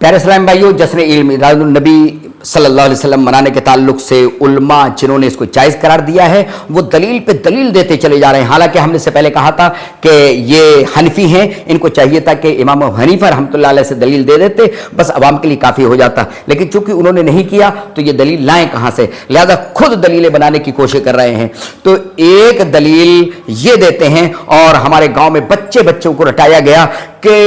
प्यारे इस्लाम भाइयों, जश्न ईद मिलादुन नबी सल्लल्लाहु अलैहि वसल्लम मनाने के ताल्लुक से उलमा जिन्होंने इसको जायज़ करार दिया है वो दलील पे दलील देते चले जा रहे हैं। हालांकि हमने इससे पहले कहा था कि ये हनफी हैं, इनको चाहिए था कि इमाम हनीफा रहमतुल्लाह अलैह से दलील दे देते, बस अवाम के लिए काफ़ी हो जाता, लेकिन चूंकि उन्होंने नहीं किया तो ये दलील लाएं कहाँ से, लिहाजा खुद दलीलें बनाने की कोशिश कर रहे हैं। तो एक दलील ये देते हैं और हमारे गाँव में बच्चों को रटाया गया कि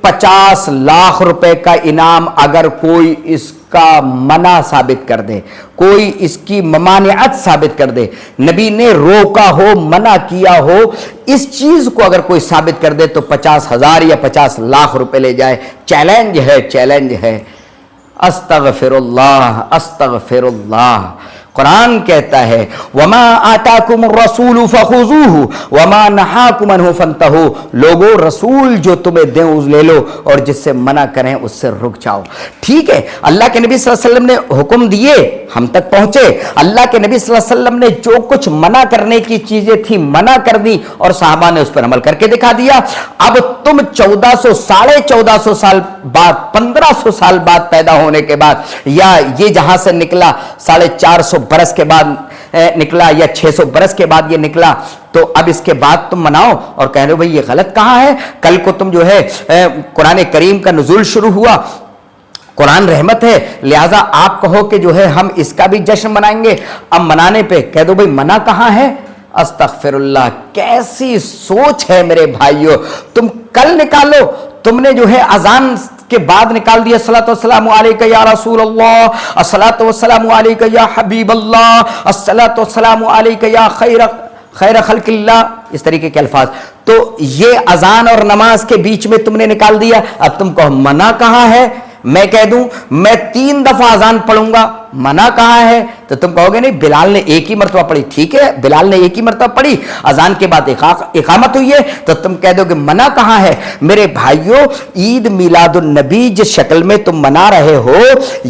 50 लाख रुपए का इनाम अगर कोई इसका मना साबित कर दे, कोई इसकी ममानियत साबित कर दे, नबी ने रोका हो, मना किया हो, इस चीज को अगर कोई साबित कर दे तो 50,000 या 50 लाख रुपए ले जाए। चैलेंज है, चैलेंज है। अस्तगफिरुल्लाह, अस्तगफिरुल्लाह। कुरान कहता है वमा आताकुम रसूल फखुजूहु वमा नहाकुम अन्हु फंतहु, लोगो रसूल जो तुम्हें दें उस ले लो और जिससे मना करें उससे रुक जाओ। ठीक है, अल्लाह के नबी सल्लल्लाहु अलैहि वसल्लम ने हुक्म दिए, हम तक पहुंचे। अल्लाह के नबी सल्लल्लाहु अलैहि वसल्लम ने जो कुछ मना करने की चीजें थी मना कर दी और सहाबा ने उस पर अमल करके दिखा दिया। अब तुम 1400 साढ़े 1400 साल बाद, 1500 साल बाद पैदा होने के बाद, या ये जहां से निकला 450 बरस के बाद निकला या 600 बरस के बाद ये निकला, तो अब इसके बाद तुम मनाओ और कह रहे हो भाई ये गलत कहां है। कल को तुम जो है कुरान करीम का नुज़ूल शुरू हुआ, कुरान रहमत है, लिहाजा आप कहो कि जो है हम इसका भी जश्न मनाएंगे। अब मनाने पे कह दो भाई मना कहां है। अस्तगफिरुल्लाह, कैसी सोच है मेरे भाइयों। तुम कल निकालो, तुमने जो है अजान के बाद निकाल दिया अस्सलातु वस्सलामु अलैका या रसूल अल्लाह, अस्सलातु वस्सलामु अलैका या हबीब अल्लाह, अस्सलातु वस्सलामु अलैका या खैर खल्किल्लाह, इस तरीके के अल्फाज। तो ये अजान और नमाज के बीच में तुमने निकाल दिया। अब तुम कहो मना कहां है। मैं कह दूं मैं 3 दफा अजान पढ़ूंगा, मना कहां है, तो तुम कहोगे नहीं बिलाल ने एक ही मरतबा पढ़ी। ठीक है, बिलाल ने एक ही मरतबा पढ़ी, अजान के बाद इकामत हुई है, तो तुम कह दोगे मना कहां है। मेरे भाइयों, ईद मिलादुन नबी जिस शक्ल में तुम मना रहे हो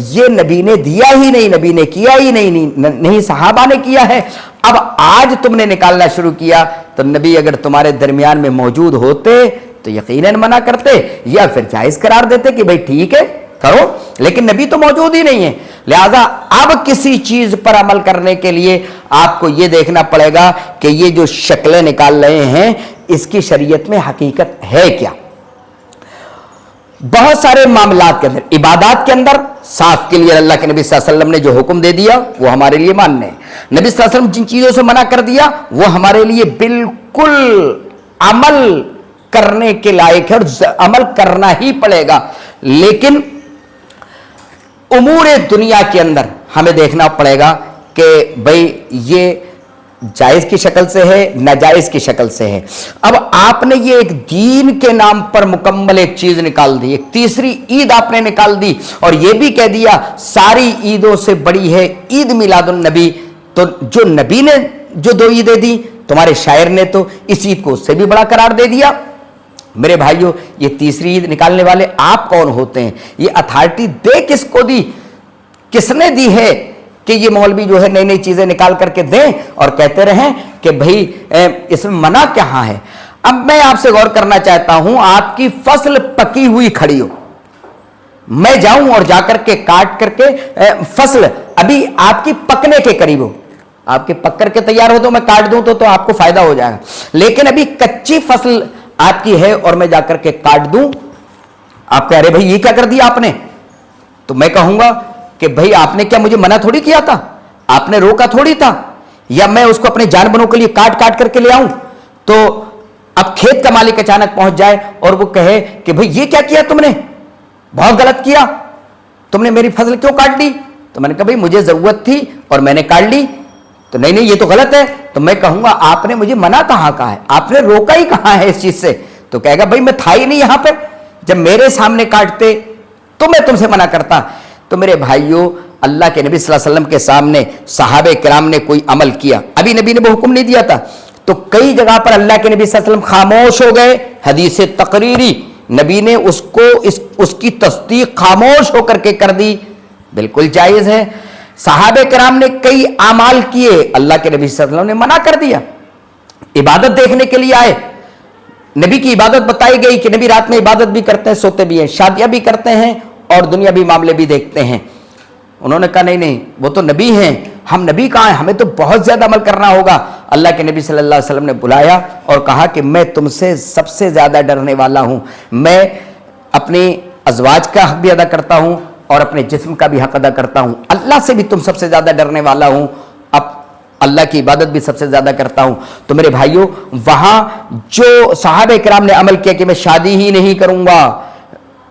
ये नबी ने दिया ही नहीं, नबी ने किया ही नहीं, सहाबा ने किया है। अब आज तुमने निकालना शुरू किया, तो नबी अगर तुम्हारे दरमियान में मौजूद होते तो यकीनन मना करते या फिर जायज करार देते कि भाई ठीक है करो, लेकिन नबी तो मौजूद ही नहीं है। लिहाजा अब किसी चीज पर अमल करने के लिए आपको यह देखना पड़ेगा कि ये जो शक्लें निकाल रहे हैं इसकी शरीयत में हकीकत है क्या। बहुत सारे मामलात के अंदर, इबादत के अंदर साफ के लिए अल्लाह के नबी सल्लल्लाहु अलैहि वसल्लम ने जो हुक्म दे दिया वो हमारे लिए मानने, नबी सल्लल्लाहु अलैहि वसल्लम जिन चीजों से मना कर दिया वो हमारे लिए बिल्कुल अमल करने के लायक है और अमल करना ही पड़ेगा। लेकिन उमूर दुनिया के अंदर हमें देखना पड़ेगा कि भाई ये जायज की शक्ल से है, नाजायज की शक्ल से है। अब आपने ये एक दीन के नाम पर मुकम्मल एक चीज निकाल दी, एक तीसरी ईद आपने निकाल दी और ये भी कह दिया सारी ईदों से बड़ी है ईद मिलादुन नबी। तो जो नबी ने जो 2 ईदें दी, तुम्हारे शायर ने तो इस ईद को उससे भी बड़ा करार दे दिया। मेरे भाइयों, ये तीसरी ईद निकालने वाले आप कौन होते हैं? ये अथॉरिटी दे किसको दी, किसने दी है कि ये मौलवी जो है नई नई चीजें निकाल करके दें और कहते रहें कि भाई इसमें मना कहां है। अब मैं आपसे गौर करना चाहता हूं, आपकी फसल पकी हुई खड़ी हो, मैं जाऊं और जाकर के काट करके फसल अभी आपकी पकने के करीब हो, आपके पक करके तैयार हो तो मैं काट दूं तो आपको फायदा हो जाएगा। लेकिन अभी कच्ची फसल आपकी है और मैं जाकर के काट दूं, आप कह रहे भाई ये क्या कर दिया आपने, तो मैं कहूंगा कि भाई आपने क्या मुझे मना थोड़ी किया था, आपने रोका थोड़ी था, या मैं उसको अपने जानवरों के लिए काट काट करके ले आऊं। तो अब खेत का मालिक अचानक पहुंच जाए और वो कहे कि भाई ये क्या किया तुमने, बहुत गलत किया, तुमने मेरी फसल क्यों काट ली। तो मैंने कहा भाई मुझे जरूरत थी और मैंने काट ली। तो नहीं ये तो गलत है। तो मैं कहूंगा आपने मुझे मना कहां कहा है, आपने रोका ही कहां है इस चीज से। तो कहेगा भाई मैं था ही नहीं यहां पे, जब मेरे सामने काटते तो मैं तुमसे मना करता। तो मेरे भाइयों, अल्लाह के नबी सल्लल्लाहु अलैहि वसल्लम के सामने सहाबे किराम ने कोई अमल किया, अभी नबी ने वो हुक्म नहीं दिया था, तो कई जगह पर अल्लाह के नबी सल्लल्लाहु अलैहि वसल्लम खामोश हो गए। हदीस तकरीरी, नबी ने उसकी तस्दीक खामोश होकर के कर दी, बिल्कुल जायज है। सहाबे किराम ने कई आमाल किए, अल्लाह के नबी सल्लल्लाहु अलैहि वसल्लम ने मना कर दिया। इबादत देखने के लिए आए, नबी की इबादत बताई गई कि नबी रात में इबादत भी करते हैं, सोते भी हैं, शादियां भी करते हैं اور دنیاوی معاملے بھی دیکھتے ہیں. انہوں نے کہا نہیں نہیں وہ تو نبی ہیں, ہم نبی کہاں ہیں, ہمیں تو بہت زیادہ عمل کرنا ہوگا. اللہ کے نبی صلی اللہ علیہ وسلم نے بلایا اور کہا کہ میں تم سے سب سے زیادہ ڈرنے والا ہوں, میں اپنی ازواج کا حق بھی ادا کرتا ہوں اور اپنے جسم کا بھی حق ادا کرتا ہوں, اللہ سے بھی تم سب سے زیادہ ڈرنے والا ہوں, اب اللہ کی عبادت بھی سب سے زیادہ کرتا ہوں. تو میرے بھائیوں, وہاں جو صحابہ کرام نے عمل کیا کہ میں شادی ہی نہیں کروں گا,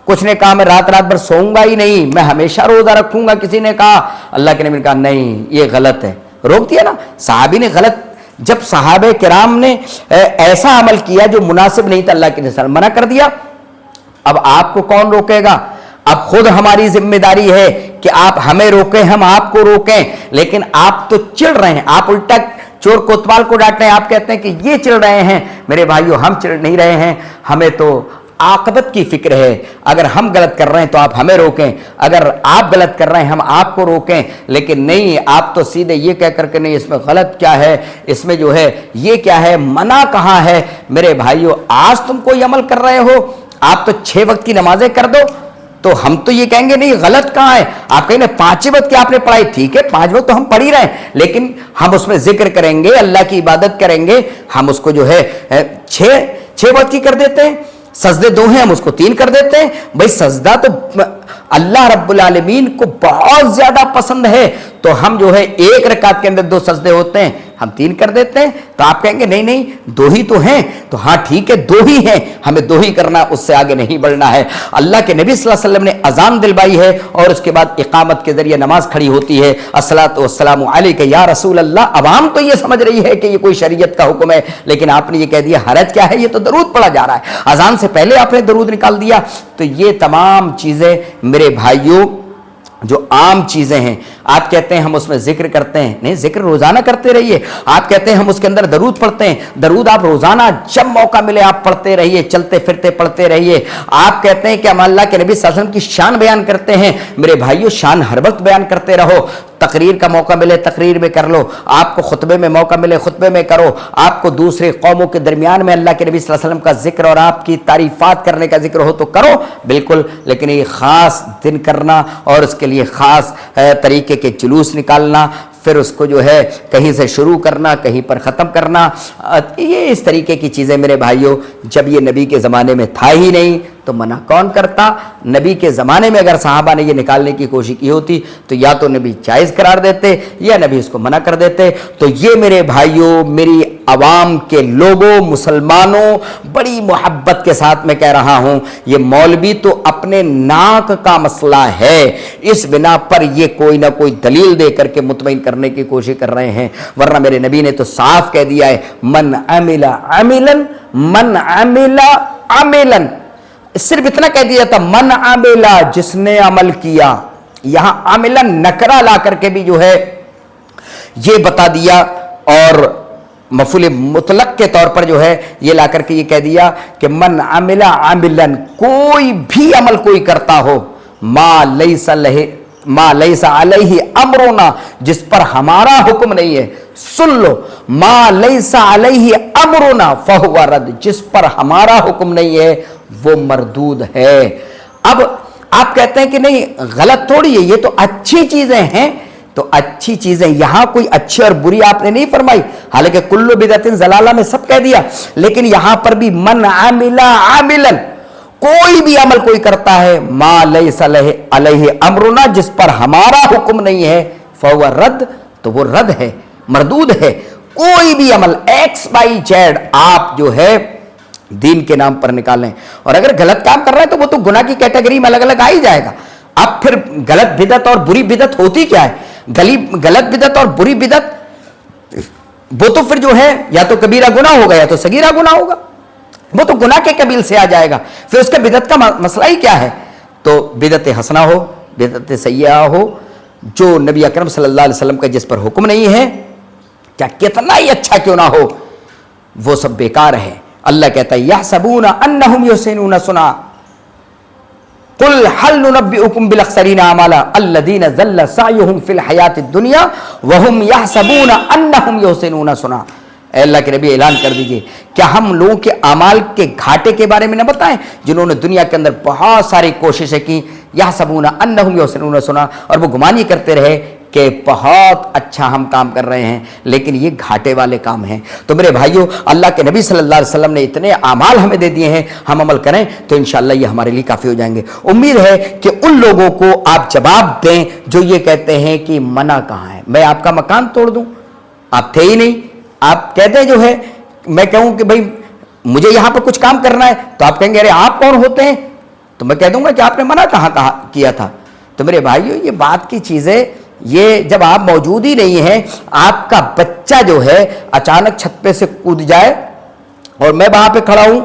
کچھ نے کہا میں رات بھر سوؤں گا ہی نہیں, میں ہمیشہ روزہ رکھوں گا, کسی نے کہا, اللہ کے نبی نے کہا نہیں یہ غلط ہے, روک دیا نا. صحابی نے غلط, جب صحابہ کرام نے ایسا عمل کیا جو مناسب نہیں تھا, اللہ کے نبی منع کر دیا. اب آپ کو کون روکے گا؟ اب خود ہماری ذمہ داری ہے کہ آپ ہمیں روکیں, ہم آپ کو روکیں. لیکن آپ تو چڑ رہے ہیں, آپ الٹا چور کوتوال کو ڈانٹ رہے ہیں, آپ کہتے ہیں کہ یہ چڑ رہے ہیں. میرے بھائیو ہم چڑ نہیں رہے ہیں, ہمیں تو عاقبت کی فکر ہے. اگر ہم غلط کر رہے ہیں تو آپ ہمیں روکیں, اگر آپ غلط کر رہے ہیں ہم آپ کو روکیں. لیکن نہیں, آپ تو سیدھے یہ کہہ کر کے نہیں اس میں غلط کیا ہے, اس میں جو ہے یہ کیا ہے, منع کہاں ہے. میرے بھائیو آج تم کوئی عمل کر رہے ہو, آپ تو 6 وقت کی نمازیں کر دو, تو ہم تو یہ کہیں گے نہیں غلط کہاں ہے. آپ کہیں گے 5 وقت کی آپ نے پڑھائی, ٹھیک ہے 5 وقت تو ہم پڑھ ہی رہے ہیں, لیکن ہم اس میں ذکر کریں گے, اللہ کی عبادت کریں گے, ہم اس کو جو ہے 6 وقت کی کر دیتے ہیں. سجدے 2 ہیں, ہم اس کو 3 کر دیتے ہیں. بھائی سجدہ تو اللہ رب العالمین کو بہت زیادہ پسند ہے, تو ہم جو ہے 1 رکعت کے اندر 2 سجدے ہوتے ہیں, ہم 3 کر دیتے ہیں. تو آپ کہیں گے نہیں نہیں 2 ہی تو ہیں, تو ہاں ٹھیک ہے 2 ہی ہیں, ہمیں 2 ہی کرنا, اس سے آگے نہیں بڑھنا ہے. اللہ کے نبی صلی اللہ علیہ وسلم نے اذان دلوائی ہے اور اس کے بعد اقامت کے ذریعے نماز کھڑی ہوتی ہے. الصلاۃ والسلام علیک یا رسول اللہ. عوام تو یہ سمجھ رہی ہے کہ یہ کوئی شریعت کا حکم ہے, لیکن آپ نے یہ کہہ دیا حرج کیا ہے, یہ تو درود پڑھا جا رہا ہے, اذان سے پہلے آپ نے درود نکال دیا. تو یہ تمام چیزیں میرے بھائیوں جو عام چیزیں ہیں, آپ کہتے ہیں ہم اس میں ذکر کرتے ہیں, نہیں ذکر روزانہ کرتے رہیے. آپ کہتے ہیں ہم اس کے اندر درود پڑھتے ہیں, درود آپ روزانہ جب موقع ملے آپ پڑھتے رہیے, چلتے پھرتے پڑھتے رہیے. آپ کہتے ہیں کہ ہم اللہ کے نبی صلی اللہ علیہ وسلم کی شان بیان کرتے ہیں, میرے بھائیو شان ہر وقت بیان کرتے رہو. تقریر کا موقع ملے تقریر میں کر لو, آپ کو خطبے میں موقع ملے خطبے میں کرو, آپ کو دوسرے قوموں کے درمیان میں اللہ کے نبی صلی اللہ علیہ وسلم کا ذکر اور آپ کی تعریفات کرنے کا ذکر ہو تو کرو بالکل, لیکن یہ خاص دن کرنا اور اس کے لیے خاص طریقے کے جلوس نکالنا, پھر اس کو جو ہے کہیں سے شروع کرنا کہیں پر ختم کرنا, یہ اس طریقے کی چیزیں میرے بھائیوں جب یہ نبی کے زمانے میں تھا ہی نہیں تو منع کون کرتا. نبی کے زمانے میں اگر صحابہ نے یہ نکالنے کی کوشش کی ہوتی تو یا تو نبی جائز قرار دیتے یا نبی اس کو منع کر دیتے. تو یہ میرے بھائیوں میری عوام کے لوگوں مسلمانوں بڑی محبت کے ساتھ میں کہہ رہا ہوں, یہ مولوی تو اپنے ناک کا مسئلہ ہے, اس بنا پر یہ کوئی نہ کوئی دلیل دے کر کے مطمئن کرنے کی کوشش کر رہے ہیں, ورنہ میرے نبی نے تو صاف کہہ دیا ہے من عمل عملا, صرف اتنا کہہ دیا تھا من عمل, جس نے عمل کیا. یہاں عملا نکرہ لا کر کے بھی جو ہے یہ بتا دیا, اور مفعول مطلق کے طور پر جو ہے یہ لا کر کے یہ کہہ دیا کہ من عمل عملا, کوئی بھی عمل کوئی کرتا ہو, ما لیس علیہ امرنا, جس پر ہمارا حکم نہیں ہے. سن لو, ما لیس علیہ امرنا فہو رد, جس پر ہمارا حکم نہیں ہے وہ مردود ہے. اب آپ کہتے ہیں کہ نہیں غلط تھوڑی ہے, یہ تو اچھی چیزیں ہیں. تو اچھی چیزیں یہاں کوئی اچھی اور بری آپ نے نہیں فرمائی, حالانکہ کلو بدعت ضلالہ میں سب کہہ دیا, لیکن یہاں پر بھی من عمل عاملا, کوئی بھی عمل کوئی کرتا ہے ما لیس علیہ امرنا, جس پر ہمارا حکم نہیں ہے فہو رد, تو وہ رد ہے مردود ہے. کوئی بھی عمل ایکس بائی زیڈ آپ جو ہے دین کے نام پر نکالیں, اور اگر غلط کام کر رہے ہیں تو وہ تو گناہ کی کیٹیگری میں الگ الگ آ ہی جائے گا. اب پھر غلط بدعت اور بری بدعت ہوتی کیا ہے؟ غلط بدعت اور بری بدعت وہ تو پھر جو ہے یا تو کبیرہ گناہ ہوگا یا تو صغیرہ گناہ ہوگا, وہ تو گناہ کے قبیل سے آ جائے گا. پھر اس کے بدعت کا مسئلہ ہی کیا ہے؟ تو بدعت حسنہ ہو بدعت سیئہ ہو, جو نبی اکرم صلی اللہ علیہ وسلم کا جس پر حکم نہیں ہے, کیا کتنا ہی اچھا کیوں نہ ہو, وہ سب بیکار ہے. اللہ کہتا ہے یحسبون انہم یحسنون صنعا قل هل ننبئکم بالاخسرین اعمالا الذین ضل سعیہم فی الحیاۃ الدنیا وہم یحسبون انہم یحسنون صنعا. اے اللہ کے نبی اعلان کر دیجئے, کیا ہم لوگوں کے اعمال کے گھاٹے کے بارے میں نہ بتائیں, جنہوں نے دنیا کے اندر بہت ساری کوششیں کی, यहसबूना अन्नहुम युहसिनून सुना, और वो गुमान ये करते रहे कि बहुत अच्छा हम काम कर रहे हैं, लेकिन ये घाटे वाले काम हैं। तो मेरे भाइयों, अल्लाह के नबी सल्लल्लाहु अलैहि वसल्लम ने इतने आमाल हमें दे दिए हैं, हम अमल करें तो इंशाअल्लाह ये हमारे लिए काफ़ी हो जाएंगे। उम्मीद है कि उन लोगों को आप जवाब दें जो ये कहते हैं कि मना कहाँ है, मैं आपका मकान तोड़ दूँ, आप थे ही नहीं, आप कहते हैं जो है, मैं कहूँ कि भाई मुझे यहाँ पर कुछ काम करना है, तो आप कहेंगे अरे आप कौन होते हैं, तो मैं कह दूंगा कि आपने मना कहाँ किया था। तो मेरे भाइयों, ये बात की चीज़ें, ये जब आप मौजूद ही नहीं हैं, आपका बच्चा जो है अचानक छत पे से कूद जाए और मैं वहां पे खड़ा हूं,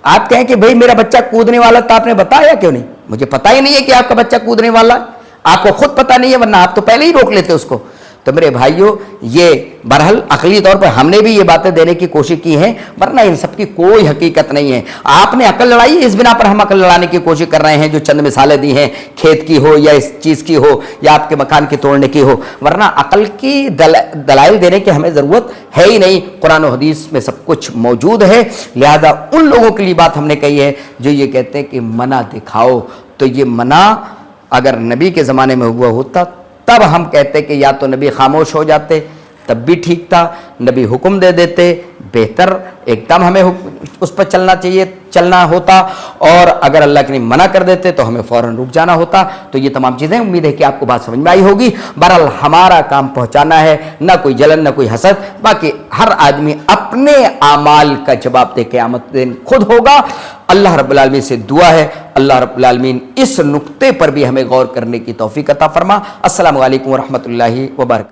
आप कहें कि भाई मेरा बच्चा कूदने वाला, तो आपने बताया क्यों नहीं? मुझे पता ही नहीं है कि आपका बच्चा कूदने वाला है, आपको खुद पता नहीं है, वरना आप तो पहले ही रोक लेते उसको। तो मेरे भाइयों, ये बहरहाल अकली तौर पर हमने भी ये बातें देने की कोशिश की है, वरना इन सब की कोई हकीकत नहीं है। आपने अकल लड़ाई, इस बिना पर हम अकल लड़ाने की कोशिश कर रहे हैं, जो चंद मिसालें दी हैं, खेत की हो या इस चीज़ की हो या आपके मकान की तोड़ने की हो, वरना अकल की दलाइल देने की हमें ज़रूरत है ही नहीं। कुरान और हदीस में सब कुछ मौजूद है। लिहाजा उन लोगों के लिए बात हमने कही है जो ये कहते हैं कि मना दिखाओ, तो ये मना अगर नबी के ज़माने में हुआ होता तब हम कहते कि या तो नबी खामोश हो जाते, तब भी ठीक था, नबी हुक्म दे देते, बेहतर एकदम हमें उस पर चलना होता, और अगर अल्लाह के मना कर देते तो हमें फ़ौरन रुक जाना होता। तो ये तमाम चीज़ें, उम्मीद है कि आपको बात समझ में आई होगी। बहरहाल हमारा काम पहुँचाना है, ना कोई जलन ना कोई हसद, बाकी हर आदमी अपने आमाल का जवाब दे क़यामत दिन खुद होगा। अल्लाह रब्बुल आलमीन से दुआ है, अल्लाह रब्बुल आलमीन इस नुक्ते पर भी हमें गौर करने की तौफीक अता फरमा। अस्सलामु अलैकुम व रहमतुल्लाहि व बरकातहू।